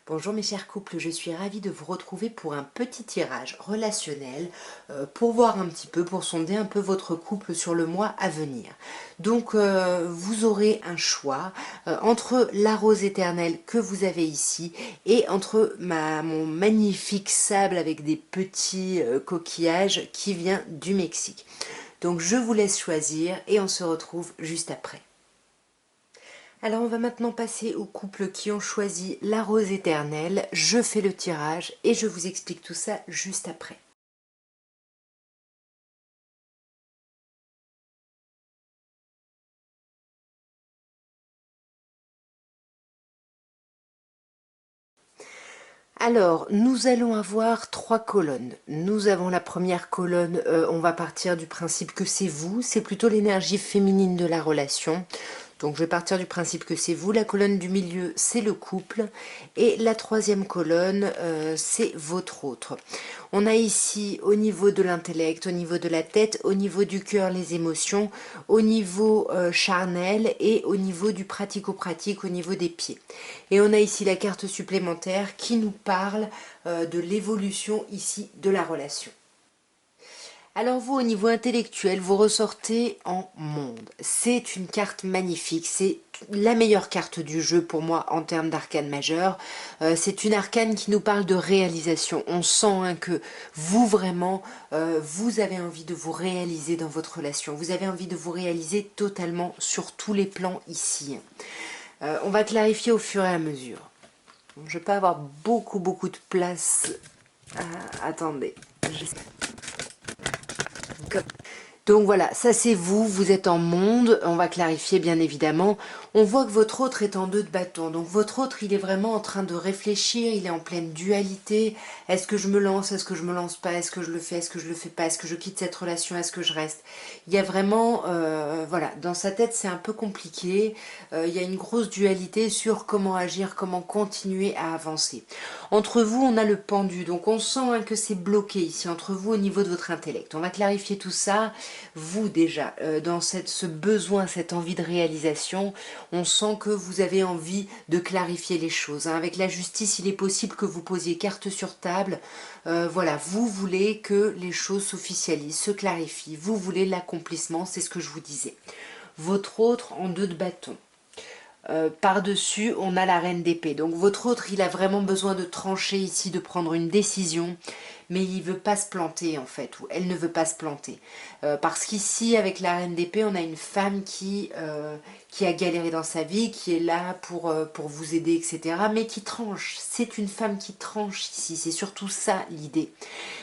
Bonjour mes chers couples, je suis ravie de vous retrouver pour un petit tirage relationnel pour voir un petit peu, pour sonder un peu votre couple sur le mois à venir. Donc vous aurez un choix entre la rose éternelle que vous avez ici et entre mon magnifique sable avec des petits coquillages qui vient du Mexique. Donc je vous laisse choisir et on se retrouve juste après. Alors on va maintenant passer aux couples qui ont choisi la rose éternelle. Je fais le tirage et je vous explique tout ça juste après. Alors, nous allons avoir trois colonnes. Nous avons la première colonne, on va partir du principe que c'est vous, c'est plutôt l'énergie féminine de la relation. Donc je vais partir du principe que c'est vous. La colonne du milieu, c'est le couple. Et la troisième colonne, c'est votre autre. On a ici au niveau de l'intellect, au niveau de la tête, au niveau du cœur, les émotions, au niveau charnel et au niveau du pratico-pratique, au niveau des pieds. Et on a ici la carte supplémentaire qui nous parle de l'évolution ici de la relation. Alors vous, au niveau intellectuel, vous ressortez en monde. C'est une carte magnifique, c'est la meilleure carte du jeu pour moi en termes d'arcane majeur. C'est une arcane qui nous parle de réalisation. On sent que vous vraiment, vous avez envie de vous réaliser dans votre relation. Vous avez envie de vous réaliser totalement sur tous les plans ici. On va clarifier au fur et à mesure. Je ne vais pas avoir beaucoup de place. Attendez. Donc voilà, ça c'est vous, vous êtes en monde, on va clarifier bien évidemment. On voit que votre autre est en 2 de bâton, donc votre autre il est vraiment en train de réfléchir, il est en pleine dualité. Est-ce que je me lance, est-ce que je me lance pas, est-ce que je le fais, est-ce que je le fais pas, est-ce que je quitte cette relation, est-ce que je reste? Il y a vraiment, voilà, dans sa tête c'est un peu compliqué, il y a une grosse dualité sur comment agir, comment continuer à avancer. Entre vous on a le pendu, donc on sent que c'est bloqué ici, entre vous au niveau de votre intellect. On va clarifier tout ça. Vous déjà, dans ce besoin, cette envie de réalisation, on sent que vous avez envie de clarifier les choses. Avec la justice, il est possible que vous posiez carte sur table. Voilà, vous voulez que les choses s'officialisent, se clarifient. Vous voulez l'accomplissement, c'est ce que je vous disais. Votre autre en 2 de bâton. Par-dessus, on a la reine d'épée. Donc votre autre, il a vraiment besoin de trancher ici, de prendre une décision, mais il veut pas se planter en fait, ou elle ne veut pas se planter. Parce qu'ici, avec la reine d'épée, on a une femme qui a galéré dans sa vie, qui est là pour vous aider, etc. Mais qui tranche. C'est une femme qui tranche ici. C'est surtout ça l'idée.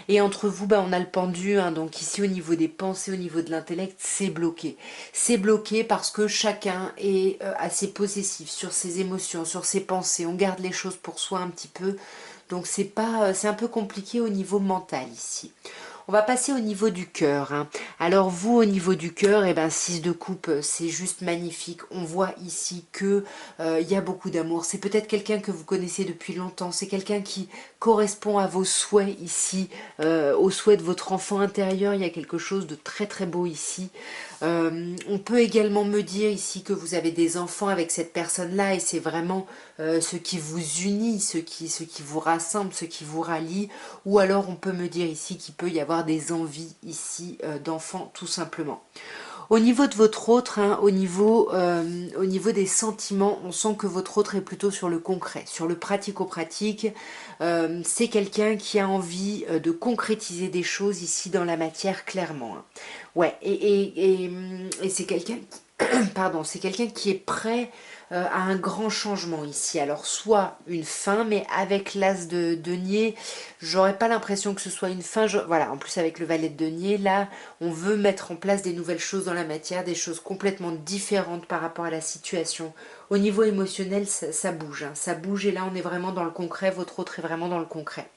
Et entre vous, bah, on a le pendu. Donc ici, au niveau des pensées, au niveau de l'intellect, c'est bloqué. C'est bloqué parce que chacun est assez possessif sur ses émotions, sur ses pensées. On garde les choses pour soi un petit peu. Donc c'est un peu compliqué au niveau mental ici. On va passer au niveau du cœur. Alors vous, au niveau du cœur, 6 de coupe, c'est juste magnifique. On voit ici que il y a beaucoup d'amour. C'est peut-être quelqu'un que vous connaissez depuis longtemps. C'est quelqu'un qui correspond à vos souhaits ici, aux souhaits de votre enfant intérieur. Il y a quelque chose de très beau ici. On peut également me dire ici que vous avez des enfants avec cette personne-là et c'est vraiment ce qui vous unit, ce qui vous rassemble, ce qui vous rallie. Ou alors on peut me dire ici qu'il peut y avoir des envies ici d'enfants tout simplement. Au niveau de votre autre, au niveau des sentiments, on sent que votre autre est plutôt sur le concret, sur le pratico-pratique. C'est quelqu'un qui a envie de concrétiser des choses ici dans la matière clairement. Ouais, et c'est quelqu'un pardon, c'est quelqu'un qui est prêt à un grand changement ici. Alors soit une fin, mais avec l'as de denier, j'aurais pas l'impression que ce soit une fin. Voilà, en plus avec le valet de denier, là, on veut mettre en place des nouvelles choses dans la matière, des choses complètement différentes par rapport à la situation. Au niveau émotionnel, ça bouge, ça bouge et là on est vraiment dans le concret, votre autre est vraiment dans le concret.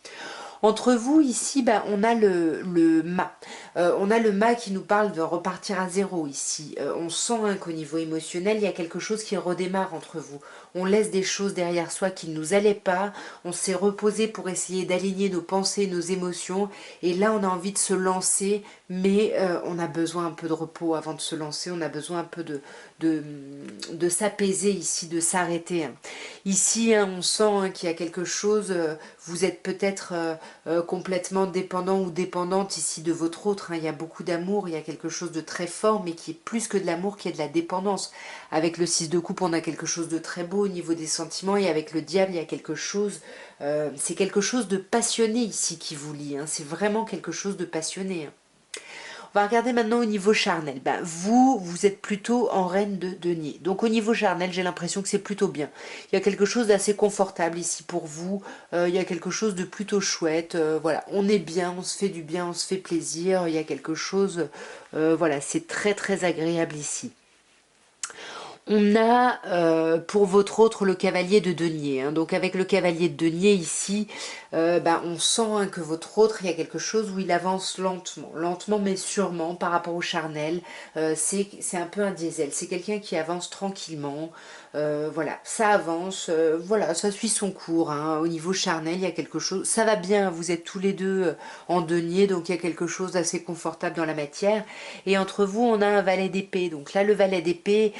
Entre vous, ici, on a le mât. On a le mât qui nous parle de repartir à zéro ici. On sent qu'au niveau émotionnel, il y a quelque chose qui redémarre entre vous. on laisse des choses derrière soi qui ne nous allaient pas, on s'est reposé pour essayer d'aligner nos pensées, nos émotions, et là on a envie de se lancer, mais on a besoin un peu de repos avant de se lancer, on a besoin un peu de s'apaiser ici, de s'arrêter. Ici, on sent qu'il y a quelque chose, vous êtes peut-être complètement dépendant ou dépendante ici de votre autre, il y a beaucoup d'amour, il y a quelque chose de très fort, mais qui est plus que de l'amour, qui est de la dépendance. Avec le 6 de coupe, on a quelque chose de très beau au niveau des sentiments, et avec le diable, il y a quelque chose, c'est quelque chose de passionné ici qui vous lie, c'est vraiment quelque chose de passionné. On va regarder maintenant au niveau charnel. Ben, vous êtes plutôt en reine de denier. Donc au niveau charnel, j'ai l'impression que c'est plutôt bien. Il y a quelque chose d'assez confortable ici pour vous. Il y a quelque chose de plutôt chouette. Voilà, on est bien, on se fait du bien, on se fait plaisir. Il y a quelque chose, voilà, c'est très très agréable ici. On a pour votre autre le cavalier de denier. Donc avec le cavalier de denier ici, on sent que votre autre, il y a quelque chose où il avance lentement. Lentement mais sûrement par rapport au charnel. C'est un peu un diesel. C'est quelqu'un qui avance tranquillement. Voilà, ça avance. Voilà, ça suit son cours. Au niveau charnel, il y a quelque chose. Ça va bien, vous êtes tous les deux en denier. Donc il y a quelque chose d'assez confortable dans la matière. Et entre vous, on a un valet d'épée. Donc là, le valet d'épée,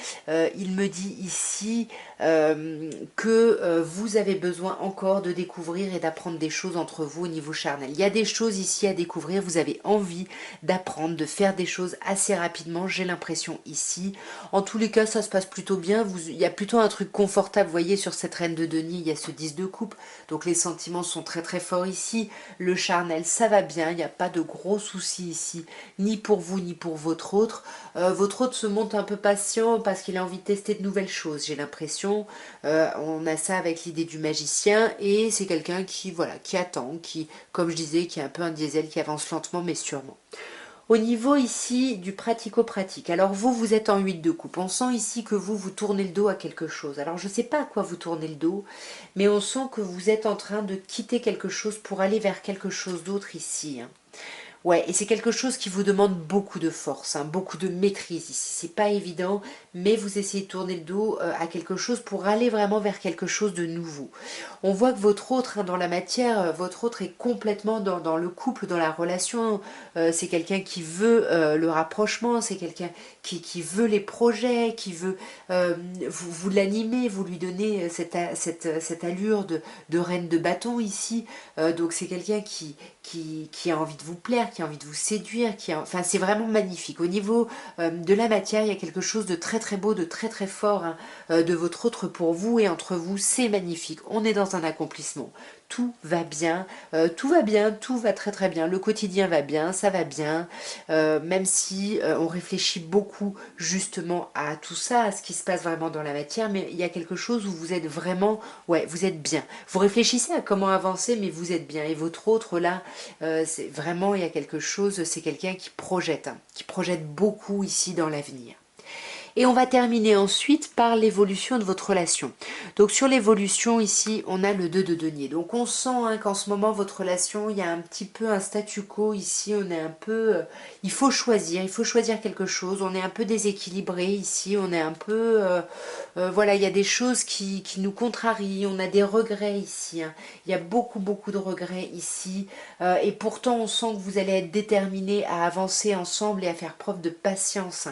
il me dit ici que vous avez besoin encore de découvrir et d'apprendre des choses entre vous au niveau charnel. Il y a des choses ici à découvrir, vous avez envie d'apprendre, de faire des choses assez rapidement, j'ai l'impression ici. En tous les cas, ça se passe plutôt bien, il y a plutôt un truc confortable, vous voyez, sur cette reine de denier, il y a ce 10 de coupe, donc les sentiments sont très très forts ici. Le charnel, ça va bien, il n'y a pas de gros soucis ici, ni pour vous, ni pour votre autre. Votre autre se montre un peu patient parce qu'il a envie de tester de nouvelles choses, j'ai l'impression. On a ça avec l'idée du magicien et c'est quelqu'un qui, voilà, qui attend, qui, comme je disais, qui est un peu un diesel, qui avance lentement mais sûrement. Au niveau ici du pratico-pratique, alors vous êtes en 8 de coupe. On sent ici que vous tournez le dos à quelque chose. Alors je ne sais pas à quoi vous tournez le dos, mais on sent que vous êtes en train de quitter quelque chose pour aller vers quelque chose d'autre ici. Ouais, et c'est quelque chose qui vous demande beaucoup de force, beaucoup de maîtrise ici. C'est pas évident, mais vous essayez de tourner le dos à quelque chose pour aller vraiment vers quelque chose de nouveau. On voit que votre autre, dans la matière, votre autre est complètement dans le couple, dans la relation. C'est quelqu'un qui veut le rapprochement, c'est quelqu'un qui veut les projets, qui veut vous l'animer, vous lui donnez cette allure de reine de bâton ici. Donc c'est quelqu'un qui a envie de vous plaire, qui a envie de vous séduire, enfin c'est vraiment magnifique. Au niveau de la matière, il y a quelque chose de très très beau, de très très fort de votre autre pour vous et entre vous, c'est magnifique. On est dans un accomplissement. Tout va bien, tout va très très bien. Le quotidien va bien, ça va bien, même si on réfléchit beaucoup justement à tout ça, à ce qui se passe vraiment dans la matière, mais il y a quelque chose où vous êtes vraiment, ouais, vous êtes bien. Vous réfléchissez à comment avancer, mais vous êtes bien. Et votre autre là, c'est vraiment, il y a quelque chose, c'est quelqu'un qui projette beaucoup ici dans l'avenir. Et on va terminer ensuite par l'évolution de votre relation. Donc sur l'évolution ici, on a le 2 de denier. Donc on sent qu'en ce moment, votre relation, il y a un petit peu un statu quo ici. On est un peu... il faut choisir quelque chose. On est un peu déséquilibré ici. On est un peu... voilà, il y a des choses qui nous contrarient. On a des regrets ici. Il y a beaucoup, beaucoup de regrets ici. Et pourtant, on sent que vous allez être déterminés à avancer ensemble et à faire preuve de patience.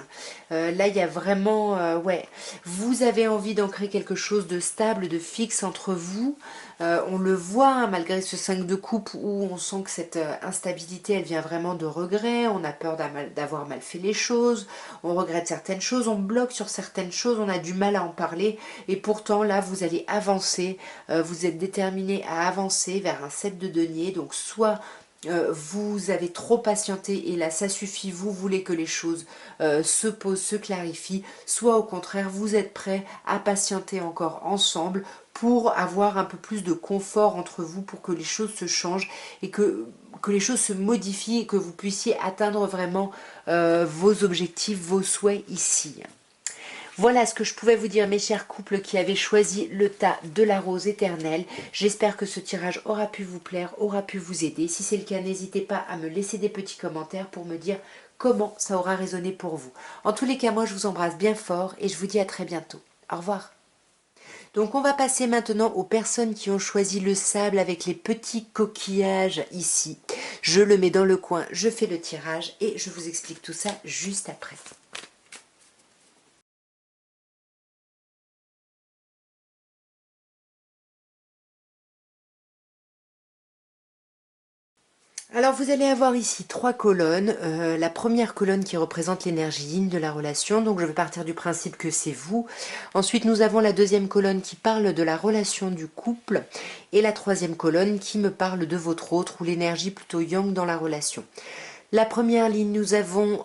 Là, il y a vraiment, ouais, vous avez envie d'ancrer quelque chose de stable, de fixe entre vous. On le voit, malgré ce 5 de coupe où on sent que cette instabilité, elle vient vraiment de regrets. On a peur d'avoir mal fait les choses. On regrette certaines choses. On bloque sur certaines choses. On a du mal à en parler. Et pourtant, là, vous allez avancer. Vous êtes déterminé à avancer vers un 7 de denier. Donc, soit vous avez trop patienté et là ça suffit, vous voulez que les choses se posent, se clarifient, soit au contraire vous êtes prêt à patienter encore ensemble pour avoir un peu plus de confort entre vous, pour que les choses se changent et que les choses se modifient et que vous puissiez atteindre vraiment vos objectifs, vos souhaits ici. Voilà ce que je pouvais vous dire, mes chers couples qui avaient choisi le tas de la rose éternelle. J'espère que ce tirage aura pu vous plaire, aura pu vous aider. Si c'est le cas, n'hésitez pas à me laisser des petits commentaires pour me dire comment ça aura résonné pour vous. En tous les cas, moi je vous embrasse bien fort et je vous dis à très bientôt. Au revoir. Donc on va passer maintenant aux personnes qui ont choisi le sable avec les petits coquillages ici. Je le mets dans le coin, je fais le tirage et je vous explique tout ça juste après. Alors vous allez avoir ici trois colonnes. La première colonne qui représente l'énergie yin de la relation, donc je vais partir du principe que c'est vous. Ensuite nous avons la deuxième colonne qui parle de la relation du couple et la troisième colonne qui me parle de votre autre ou l'énergie plutôt yang dans la relation. La première ligne, nous avons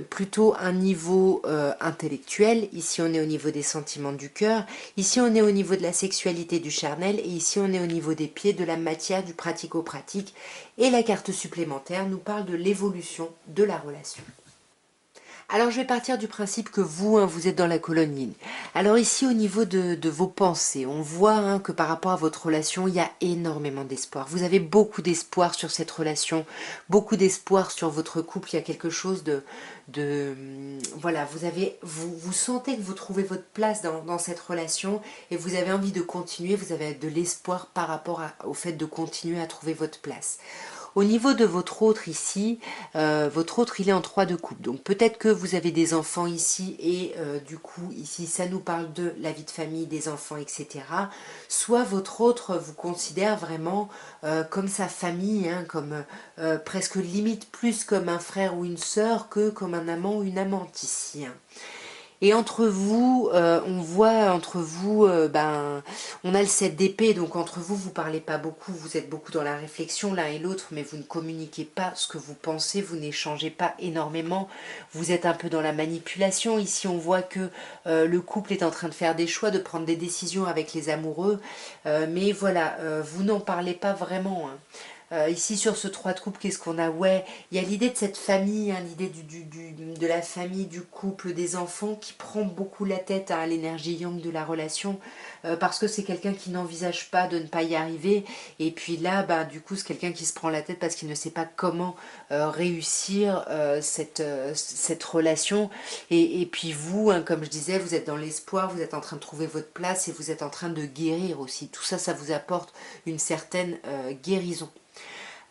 plutôt un niveau intellectuel. Ici, on est au niveau des sentiments du cœur. Ici, on est au niveau de la sexualité, du charnel. Et ici, on est au niveau des pieds, de la matière, du pratico-pratique. Et la carte supplémentaire nous parle de l'évolution de la relation. Alors je vais partir du principe que vous, vous êtes dans la colonne yin. Alors ici au niveau de vos pensées, on voit que par rapport à votre relation, il y a énormément d'espoir. Vous avez beaucoup d'espoir sur cette relation, beaucoup d'espoir sur votre couple. Il y a quelque chose voilà, vous sentez que vous trouvez votre place dans cette relation et vous avez envie de continuer, vous avez de l'espoir par rapport au fait de continuer à trouver votre place. Au niveau de votre autre ici, votre autre il est en 3 de coupe. Donc peut-être que vous avez des enfants ici et du coup ici ça nous parle de la vie de famille, des enfants, etc. Soit votre autre vous considère vraiment comme sa famille, comme presque limite plus comme un frère ou une sœur que comme un amant ou une amante ici. Et entre vous, on voit entre vous, on a le 7 d'épée, donc entre vous, vous parlez pas beaucoup, vous êtes beaucoup dans la réflexion l'un et l'autre, mais vous ne communiquez pas ce que vous pensez, vous n'échangez pas énormément, vous êtes un peu dans la manipulation. Ici, on voit que le couple est en train de faire des choix, de prendre des décisions avec les amoureux, mais voilà, vous n'en parlez pas vraiment. Ici sur ce 3 de coupe, qu'est-ce qu'on a? Ouais, il y a l'idée de cette famille, l'idée de la famille, du couple, des enfants qui prend beaucoup la tête à l'énergie yang de la relation parce que c'est quelqu'un qui n'envisage pas de ne pas y arriver et puis là, du coup, c'est quelqu'un qui se prend la tête parce qu'il ne sait pas comment réussir cette relation et puis vous, comme je disais, vous êtes dans l'espoir, vous êtes en train de trouver votre place et vous êtes en train de guérir aussi. Tout ça, ça vous apporte une certaine guérison.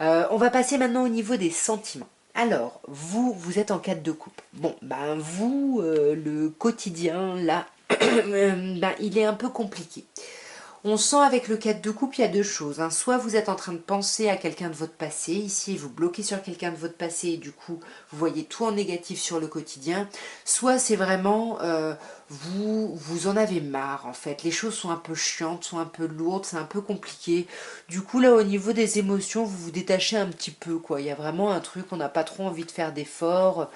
On va passer maintenant au niveau des sentiments. Alors, vous êtes en 4 de coupe. Bon, vous, le quotidien, là, il est un peu compliqué. On sent avec le 4 de coupe, il y a deux choses. Soit vous êtes en train de penser à quelqu'un de votre passé, ici vous bloquez sur quelqu'un de votre passé et du coup vous voyez tout en négatif sur le quotidien. Soit c'est vraiment, vous en avez marre en fait. Les choses sont un peu chiantes, sont un peu lourdes, c'est un peu compliqué. Du coup là au niveau des émotions, vous vous détachez un petit peu quoi. Il y a vraiment un truc, on n'a pas trop envie de faire d'efforts.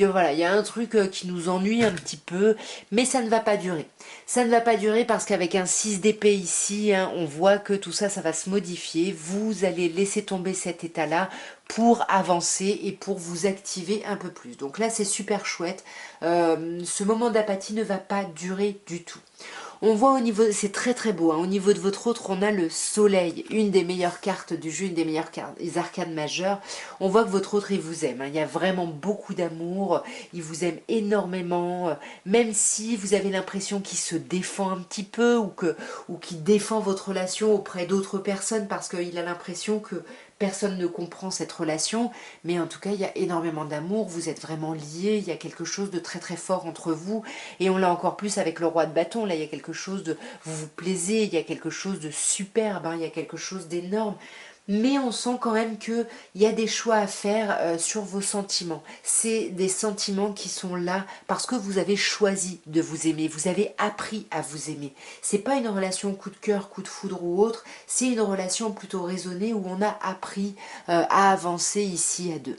Voilà, il y a un truc qui nous ennuie un petit peu, mais ça ne va pas durer. Ça ne va pas durer parce qu'avec un 6 d'épée ici, on voit que tout ça, ça va se modifier. Vous allez laisser tomber cet état-là pour avancer et pour vous activer un peu plus. Donc là, c'est super chouette. Ce moment d'apathie ne va pas durer du tout. On voit au niveau, c'est très très beau, au niveau de votre autre, on a le soleil, une des meilleures cartes du jeu, une des meilleures cartes, les arcanes majeures. On voit que votre autre, il vous aime, il y a vraiment beaucoup d'amour, il vous aime énormément, même si vous avez l'impression qu'il se défend un petit peu ou qu'il défend votre relation auprès d'autres personnes parce qu'il a l'impression que personne ne comprend cette relation, mais en tout cas, il y a énormément d'amour, vous êtes vraiment liés, il y a quelque chose de très très fort entre vous, et on l'a encore plus avec le roi de bâton, là il y a quelque chose de, vous vous plaisez, il y a quelque chose de superbe, il y a quelque chose d'énorme, mais on sent quand même qu'il y a des choix à faire sur vos sentiments. C'est des sentiments qui sont là parce que vous avez choisi de vous aimer, vous avez appris à vous aimer. C'est pas une relation coup de cœur, coup de foudre ou autre, c'est une relation plutôt raisonnée où on a appris à avancer ici à deux.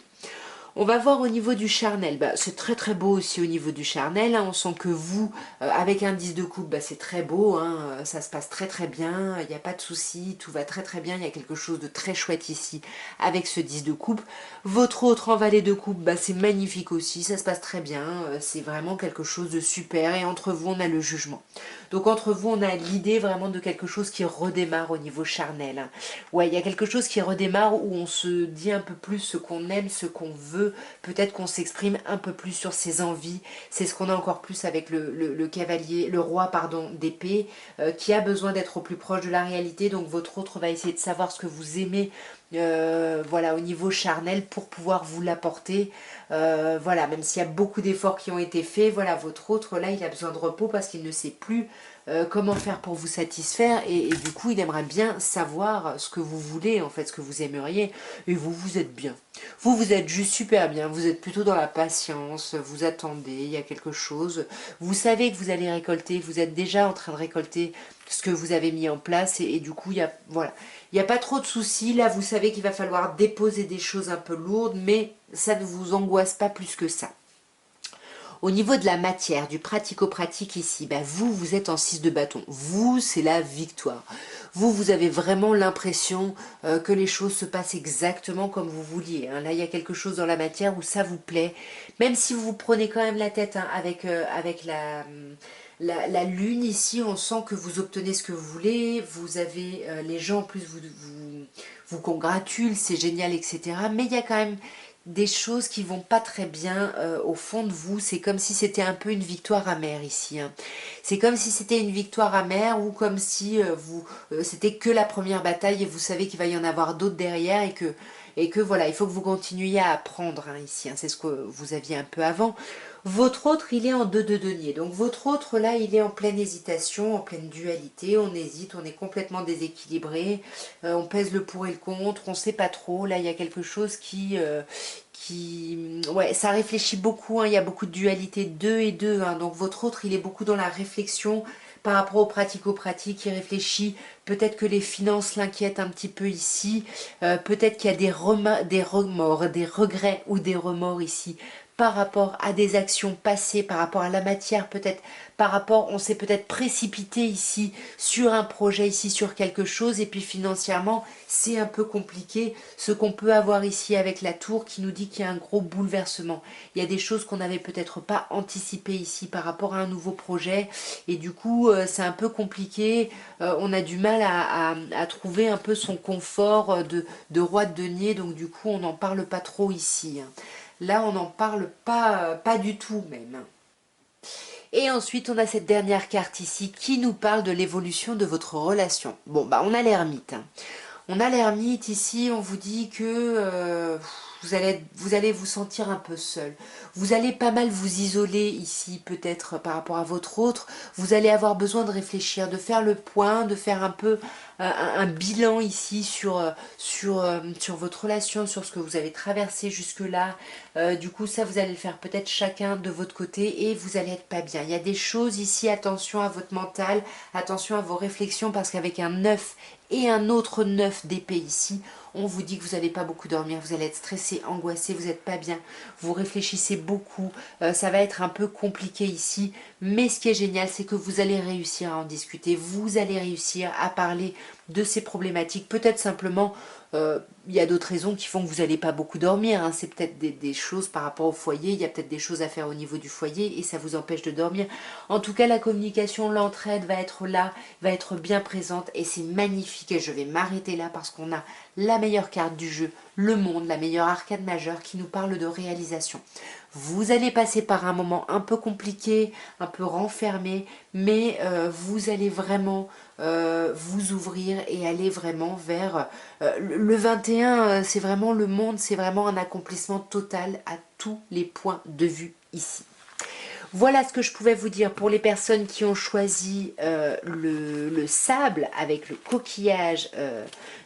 On va voir au niveau du charnel, c'est très très beau aussi au niveau du charnel, on sent que vous, avec un 10 de coupe, c'est très beau, ça se passe très très bien, il n'y a pas de souci, tout va très très bien, il y a quelque chose de très chouette ici avec ce 10 de coupe. Votre autre en valet de coupe, c'est magnifique aussi, ça se passe très bien, c'est vraiment quelque chose de super et entre vous on a le jugement. Donc entre vous, on a l'idée vraiment de quelque chose qui redémarre au niveau charnel. Hein. Ouais, il y a quelque chose qui redémarre où on se dit un peu plus ce qu'on aime, ce qu'on veut. Peut-être qu'on s'exprime un peu plus sur ses envies. C'est ce qu'on a encore plus avec le cavalier, le roi, pardon, d'épée, qui a besoin d'être au plus proche de la réalité. Donc votre autre va essayer de savoir ce que vous aimez, voilà, au niveau charnel pour pouvoir vous l'apporter. Voilà, même s'il y a beaucoup d'efforts qui ont été faits, voilà, votre autre là, il a besoin de repos parce qu'il ne sait plus comment faire pour vous satisfaire et du coup, il aimerait bien savoir ce que vous voulez, en fait, ce que vous aimeriez. Et vous, vous êtes bien. Vous êtes juste super bien. Vous êtes plutôt dans la patience. Vous attendez, il y a quelque chose. Vous savez que vous allez récolter. Vous êtes déjà en train de récolter ce que vous avez mis en place et du coup, il y a, voilà. Il n'y a pas trop de soucis. Là, vous savez qu'il va falloir déposer des choses un peu lourdes, mais ça ne vous angoisse pas plus que ça. Au niveau de la matière, du pratico-pratique ici, bah vous, vous êtes en 6 de bâton. Vous, c'est la victoire. Vous, vous avez vraiment l'impression que les choses se passent exactement comme vous vouliez. Hein. Là, il y a quelque chose dans la matière où ça vous plaît. Même si vous vous prenez quand même la tête hein, avec la lune ici, on sent que vous obtenez ce que vous voulez. Vous avez les gens en plus vous congratulent, c'est génial, etc. Mais il y a quand même des choses qui vont pas très bien au fond de vous. C'est comme si c'était un peu une victoire amère ici. Hein. C'est comme si c'était une victoire amère ou comme si c'était que la première bataille et vous savez qu'il va y en avoir d'autres derrière et que voilà, il faut que vous continuiez à apprendre hein, ici. Hein. C'est ce que vous aviez un peu avant. Votre autre, il est en 2 de denier. Donc votre autre, là, il est en pleine hésitation, en pleine dualité. On hésite, on est complètement déséquilibré. On pèse le pour et le contre. On ne sait pas trop. Là, il y a quelque chose ouais, ça réfléchit beaucoup. Hein. Il y a beaucoup de dualité 2 et 2. Hein. Donc votre autre, il est beaucoup dans la réflexion par rapport aux pratico-pratiques. Il réfléchit. Peut-être que les finances l'inquiètent un petit peu ici. Peut-être qu'il y a des remords, des regrets ou des remords ici par rapport à des actions passées, par rapport à la matière, peut-être par rapport, on s'est peut-être précipité ici sur un projet, ici sur quelque chose, et puis financièrement, c'est un peu compliqué. Ce qu'on peut avoir ici avec la tour qui nous dit qu'il y a un gros bouleversement. Il y a des choses qu'on n'avait peut-être pas anticipées ici par rapport à un nouveau projet, et du coup, c'est un peu compliqué. On a du mal à trouver un peu son confort de roi de denier, donc du coup, on n'en parle pas trop ici. Hein. Là, on n'en parle pas du tout même. Et ensuite, on a cette dernière carte ici qui nous parle de l'évolution de votre relation. Bon, bah on a l'ermite. Hein. On a l'ermite ici, on vous dit que vous allez vous sentir un peu seul. Vous allez pas mal vous isoler ici, peut-être par rapport à votre autre. Vous allez avoir besoin de réfléchir, de faire le point, de faire un peu un bilan ici sur votre relation, sur ce que vous avez traversé jusque-là. Du coup, ça, vous allez le faire peut-être chacun de votre côté et vous allez être pas bien. Il y a des choses ici, attention à votre mental, attention à vos réflexions parce qu'avec un 9 et un autre 9 d'épée ici, on vous dit que vous n'allez pas beaucoup dormir, vous allez être stressé, angoissé, vous n'êtes pas bien, vous réfléchissez beaucoup, ça va être un peu compliqué ici, mais ce qui est génial, c'est que vous allez réussir à en discuter, vous allez réussir à parler de ces problématiques, peut-être simplement, il y a d'autres raisons qui font que vous n'allez pas beaucoup dormir, hein. C'est peut-être des choses par rapport au foyer, il y a peut-être des choses à faire au niveau du foyer et ça vous empêche de dormir. En tout cas, la communication, l'entraide va être là, va être bien présente et c'est magnifique et je vais m'arrêter là parce qu'on a la meilleure carte du jeu, le monde, la meilleure arcade majeure qui nous parle de réalisation. Vous allez passer par un moment un peu compliqué, un peu renfermé, mais vous allez vraiment vous ouvrir et aller vraiment vers... le 21, c'est vraiment le monde, c'est vraiment un accomplissement total à tous les points de vue ici. Voilà ce que je pouvais vous dire pour les personnes qui ont choisi le sable avec le coquillage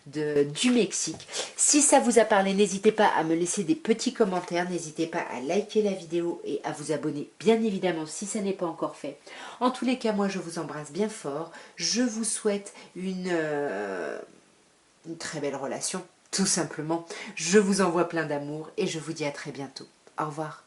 du Mexique. Si ça vous a parlé, n'hésitez pas à me laisser des petits commentaires, n'hésitez pas à liker la vidéo et à vous abonner, bien évidemment, si ça n'est pas encore fait. En tous les cas, moi, je vous embrasse bien fort. Je vous souhaite une très belle relation, tout simplement. Je vous envoie plein d'amour et je vous dis à très bientôt. Au revoir.